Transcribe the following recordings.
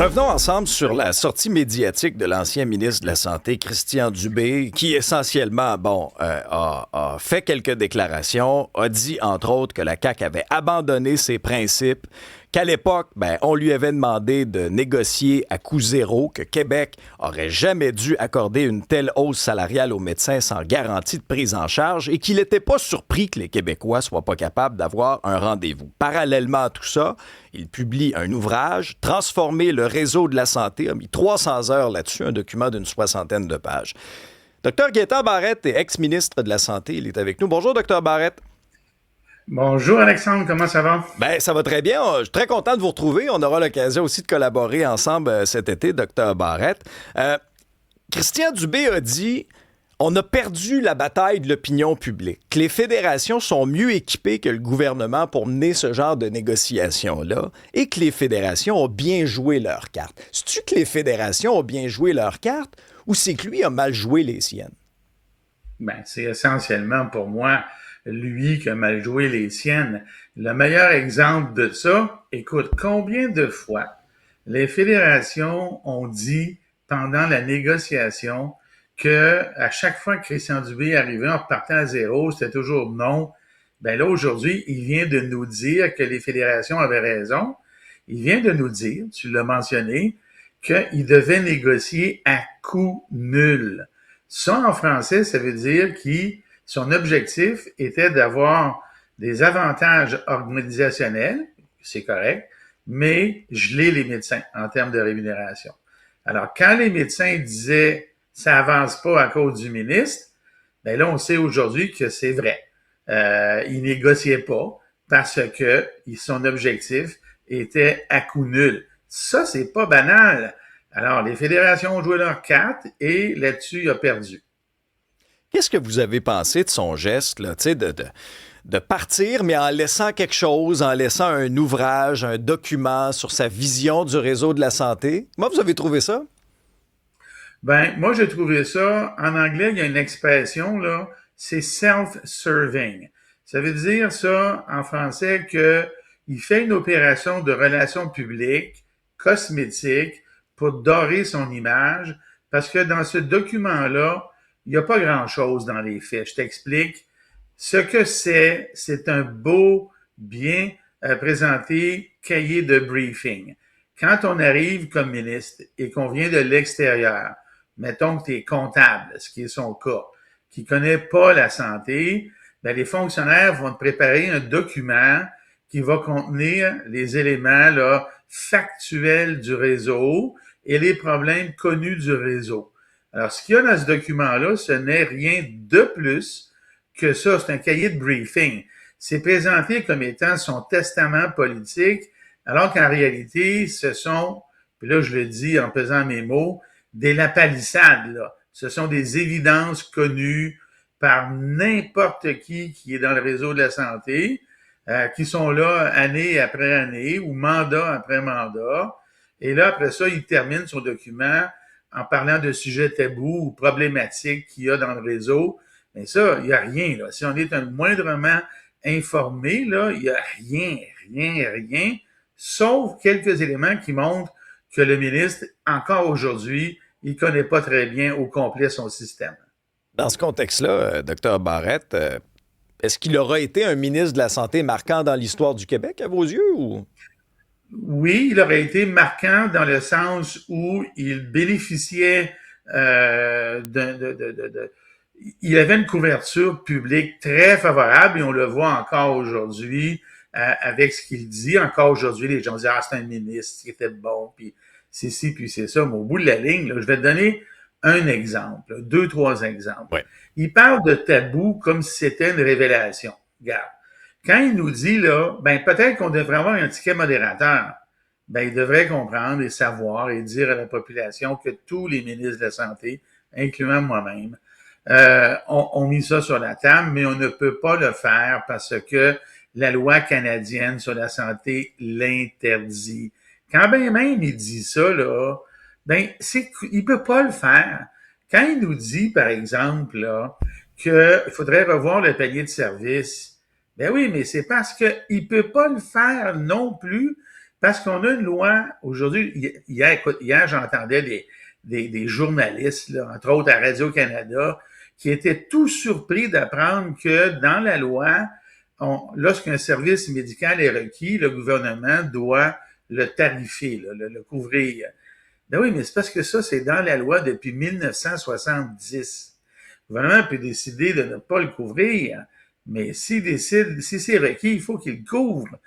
Revenons ensemble sur la sortie médiatique de l'ancien ministre de la Santé, Christian Dubé, qui essentiellement, a fait quelques déclarations, a dit, entre autres, que la CAQ avait abandonné ses principes, qu'à l'époque, on lui avait demandé de négocier à coût zéro, que Québec aurait jamais dû accorder une telle hausse salariale aux médecins sans garantie de prise en charge et qu'il n'était pas surpris que les Québécois soient pas capables d'avoir un rendez-vous. Parallèlement à tout ça, il publie un ouvrage, Transformer le réseau de la santé, a mis 300 heures là-dessus, un document d'une 60aine de pages. Dr Gaétan Barrette est ex-ministre de la Santé, il est avec nous. Bonjour, Dr Barrette. Bonjour Alexandre, comment ça va? Ça va très bien. Je suis très content de vous retrouver. On aura l'occasion aussi de collaborer ensemble cet été, Dr Barrette. Christian Dubé a dit: on a perdu la bataille de l'opinion publique, que les fédérations sont mieux équipées que le gouvernement pour mener ce genre de négociations-là et que les fédérations ont bien joué leurs cartes. C'est-tu que les fédérations ont bien joué leurs cartes ou c'est que lui a mal joué les siennes? C'est essentiellement pour moi lui qui a mal joué les siennes. Le meilleur exemple de ça, écoute, combien de fois les fédérations ont dit pendant la négociation que à chaque fois que Christian Dubé arrivait en repartant à zéro, c'était toujours non. Là, aujourd'hui, il vient de nous dire que les fédérations avaient raison. Il vient de nous dire, tu l'as mentionné, qu'il devait négocier à coût nul. Ça, en français, ça veut dire son objectif était d'avoir des avantages organisationnels, c'est correct, mais geler les médecins en termes de rémunération. Alors, quand les médecins disaient « ça avance pas à cause du ministre », là, on sait aujourd'hui que c'est vrai. Il négociait pas parce que son objectif était à coût nul. Ça, c'est pas banal. Alors, les fédérations ont joué leur carte et là-dessus, il a perdu. Qu'est-ce que vous avez pensé de son geste, là, de partir, mais en laissant quelque chose, en laissant un ouvrage, un document sur sa vision du réseau de la santé? Comment vous avez trouvé ça? Moi, j'ai trouvé ça, en anglais, il y a une expression, là, c'est self-serving. Ça veut dire ça, en français, que il fait une opération de relations publiques, cosmétique, pour dorer son image, parce que dans ce document-là, il n'y a pas grand-chose dans les faits. Je t'explique. Ce que c'est un beau, bien présenté cahier de briefing. Quand on arrive comme ministre et qu'on vient de l'extérieur, mettons que tu es comptable, ce qui est son cas, qui connaît pas la santé, les fonctionnaires vont te préparer un document qui va contenir les éléments là, factuels du réseau et les problèmes connus du réseau. Alors, ce qu'il y a dans ce document-là, ce n'est rien de plus que ça. C'est un cahier de briefing. C'est présenté comme étant son testament politique, alors qu'en réalité, ce sont, puis là, je le dis en pesant mes mots, des lapalissades, là. Ce sont des évidences connues par n'importe qui est dans le réseau de la santé, qui sont là année après année ou mandat après mandat. Et là, après ça, il termine son document en parlant de sujets tabous ou problématiques qu'il y a dans le réseau. Mais ça, il n'y a rien, là. Si on est moindrement informé, là, il n'y a rien, sauf quelques éléments qui montrent que le ministre, encore aujourd'hui, il connaît pas très bien au complet son système. Dans ce contexte-là, Dr Barrette, est-ce qu'il aura été un ministre de la Santé marquant dans l'histoire du Québec, à vos yeux, ou? Oui, il aurait été marquant dans le sens où il bénéficiait il avait une couverture publique très favorable et on le voit encore aujourd'hui avec ce qu'il dit. Encore aujourd'hui, les gens disent « Ah, c'est un ministre qui était bon, puis c'est ci, puis c'est ça. » Mais au bout de la ligne, là, je vais te donner un exemple, là, deux, trois exemples. Ouais. Il parle de tabou comme si c'était une révélation. Regarde. Quand il nous dit, là, peut-être qu'on devrait avoir un ticket modérateur, il devrait comprendre et savoir et dire à la population que tous les ministres de la Santé, incluant moi-même, ont mis ça sur la table, mais on ne peut pas le faire parce que la loi canadienne sur la santé l'interdit. Quand bien même il dit ça, là, il peut pas le faire. Quand il nous dit, par exemple, là, qu'il faudrait revoir le panier de service, oui, mais c'est parce qu'il peut pas le faire non plus Parce qu'on a une loi, aujourd'hui, hier j'entendais des journalistes, là, entre autres à Radio-Canada, qui étaient tout surpris d'apprendre que dans la loi, lorsqu'un service médical est requis, le gouvernement doit le tarifer, là, le couvrir. Ben oui, mais c'est parce que ça, c'est dans la loi depuis 1970. Le gouvernement peut décider de ne pas le couvrir, mais s'il décide, si c'est requis, il faut qu'il le couvre.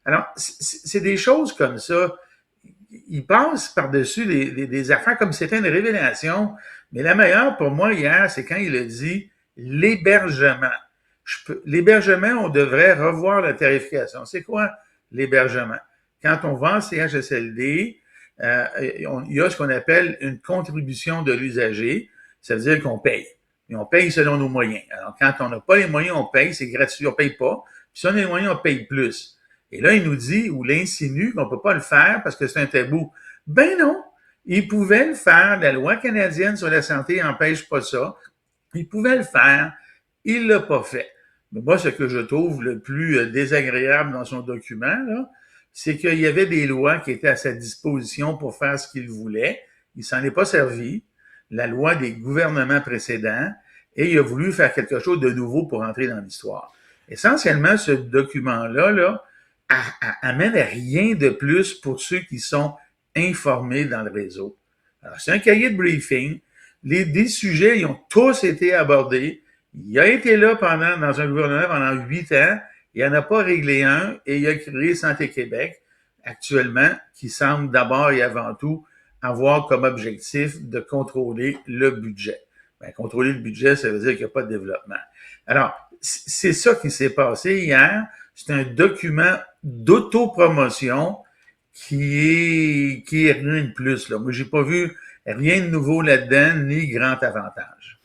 Alors, c'est des choses comme ça. Il passe par-dessus des affaires comme c'était une révélation. Mais la meilleure pour moi hier, c'est quand il a dit l'hébergement. L'hébergement, on devrait revoir la tarification. C'est quoi l'hébergement? Quand on va en CHSLD, il y a ce qu'on appelle une contribution de l'usager. Ça veut dire qu'on paye. Et on paye selon nos moyens. Alors, quand on n'a pas les moyens, on paye, c'est gratuit, on paye pas. Puis si on a les moyens, on paye plus. Et là, il nous dit, ou l'insinue, qu'on peut pas le faire parce que c'est un tabou. Ben non! Il pouvait le faire. La loi canadienne sur la santé n'empêche pas ça. Il pouvait le faire. Il l'a pas fait. Mais moi, ce que je trouve le plus désagréable dans son document, là, c'est qu'il y avait des lois qui étaient à sa disposition pour faire ce qu'il voulait. Il s'en est pas servi. La loi des gouvernements précédents. Et il a voulu faire quelque chose de nouveau pour entrer dans l'histoire. Essentiellement, ce document-là, là, amène à rien de plus pour ceux qui sont informés dans le réseau. Alors, c'est un cahier de briefing. Des sujets, ils ont tous été abordés. Il a été là dans un gouvernement pendant 8 ans. Il n'en a pas réglé un et il a créé Santé Québec, actuellement, qui semble d'abord et avant tout avoir comme objectif de contrôler le budget. Ben, contrôler le budget, ça veut dire qu'il n'y a pas de développement. Alors, c'est ça qui s'est passé hier. C'est un document d'autopromotion qui est rien de plus, là. Moi, j'ai pas vu rien de nouveau là-dedans, ni grand avantage.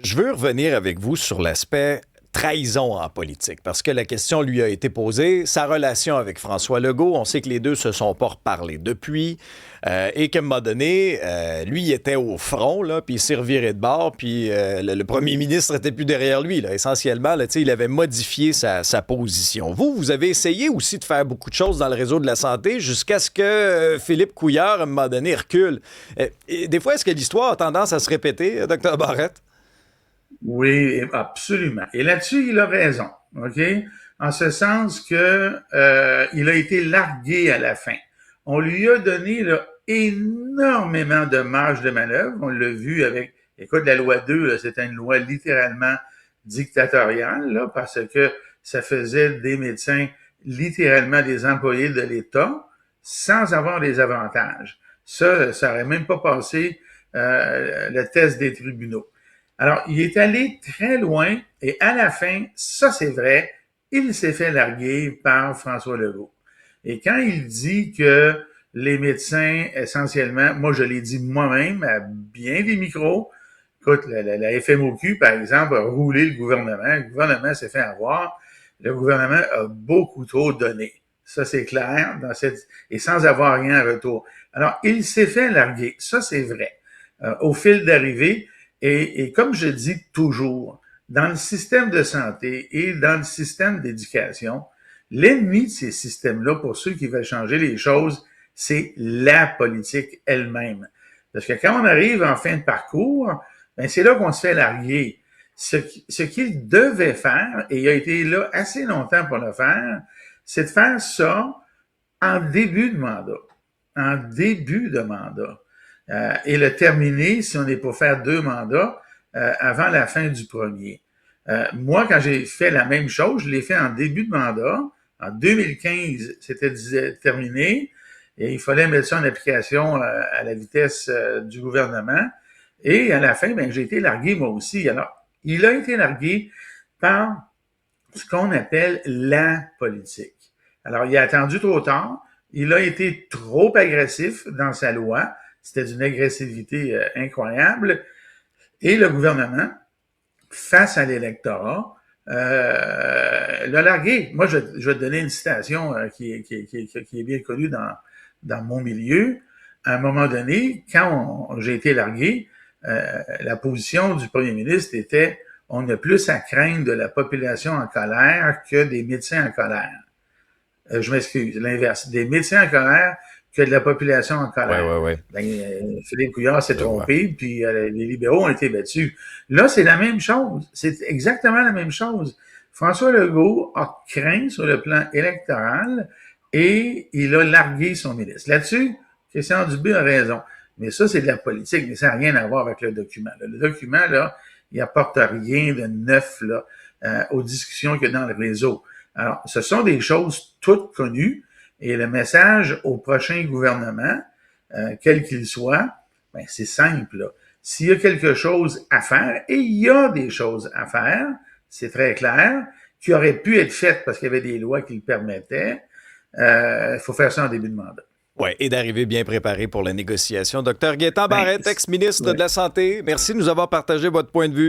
Je veux revenir avec vous sur l'aspect trahison en politique, parce que la question lui a été posée, sa relation avec François Legault, on sait que les deux se sont pas reparlé depuis, et qu'à un moment donné, lui, il était au front, là, puis il s'est reviré de bord, puis le premier ministre était plus derrière lui, là. Essentiellement, là, il avait modifié sa position. Vous avez essayé aussi de faire beaucoup de choses dans le réseau de la santé jusqu'à ce que Philippe Couillard, à un moment donné, recule. Et des fois, est-ce que l'histoire a tendance à se répéter, Dr. Barrette? Oui, absolument. Et là-dessus, il a raison, OK? En ce sens que il a été largué à la fin. On lui a donné là, énormément de marge de manœuvre. On l'a vu avec, écoute, la loi 2, c'était une loi littéralement dictatoriale, là, parce que ça faisait des médecins littéralement des employés de l'État sans avoir des avantages. Ça aurait même pas passé le test des tribunaux. Alors, il est allé très loin et à la fin, ça c'est vrai, il s'est fait larguer par François Legault. Et quand il dit que les médecins, essentiellement, moi je l'ai dit moi-même à bien des micros, écoute, la FMOQ, par exemple, a roulé le gouvernement s'est fait avoir, le gouvernement a beaucoup trop donné. Ça, c'est clair, et sans avoir rien en retour. Alors, il s'est fait larguer, ça c'est vrai. Au fil d'arrivée, et comme je dis toujours, dans le système de santé et dans le système d'éducation, l'ennemi de ces systèmes-là, pour ceux qui veulent changer les choses, c'est la politique elle-même. Parce que quand on arrive en fin de parcours, ben c'est là qu'on se fait larguer. Ce qu'il devait faire, et il a été là assez longtemps pour le faire, c'est de faire ça en début de mandat. En début de mandat. Et le terminer, si on est pour faire 2 mandats, avant la fin du premier. Moi, quand j'ai fait la même chose, je l'ai fait en début de mandat. En 2015, c'était terminé et il fallait mettre ça en application à la vitesse du gouvernement. Et à la fin, ben, j'ai été largué moi aussi. Alors, il a été largué par ce qu'on appelle la politique. Alors, il a attendu trop tard. Il a été trop agressif dans sa loi. C'était d'une agressivité incroyable. Et le gouvernement, face à l'électorat, l'a largué. Moi, je vais te donner une citation qui est bien connue dans mon milieu. À un moment donné, quand j'ai été largué, la position du premier ministre était on a plus à craindre de la population en colère que des médecins en colère. je m'excuse, l'inverse, des médecins en colère que de la population en Ouais, colère. ouais, ouais. Ben, Philippe Couillard s'est Je vois. trompé, puis les libéraux ont été battus. Là, c'est la même chose. C'est exactement la même chose. François Legault a craint sur le plan électoral et il a largué son ministre. Là-dessus, Christian Dubé a raison. Mais ça, c'est de la politique, mais ça n'a rien à voir avec le document. Là. Le document, là, il apporte rien de neuf là, aux discussions qu'il y a dans le réseau. Alors, ce sont des choses toutes connues et le message au prochain gouvernement, quel qu'il soit, ben, c'est simple. Là. S'il y a quelque chose à faire, et il y a des choses à faire, c'est très clair, qui auraient pu être faites parce qu'il y avait des lois qui le permettaient, il faut faire ça en début de mandat. Oui, et d'arriver bien préparé pour la négociation. Docteur Gaétan Ben, Barrette, ex-ministre ouais. de la Santé, merci de nous avoir partagé votre point de vue.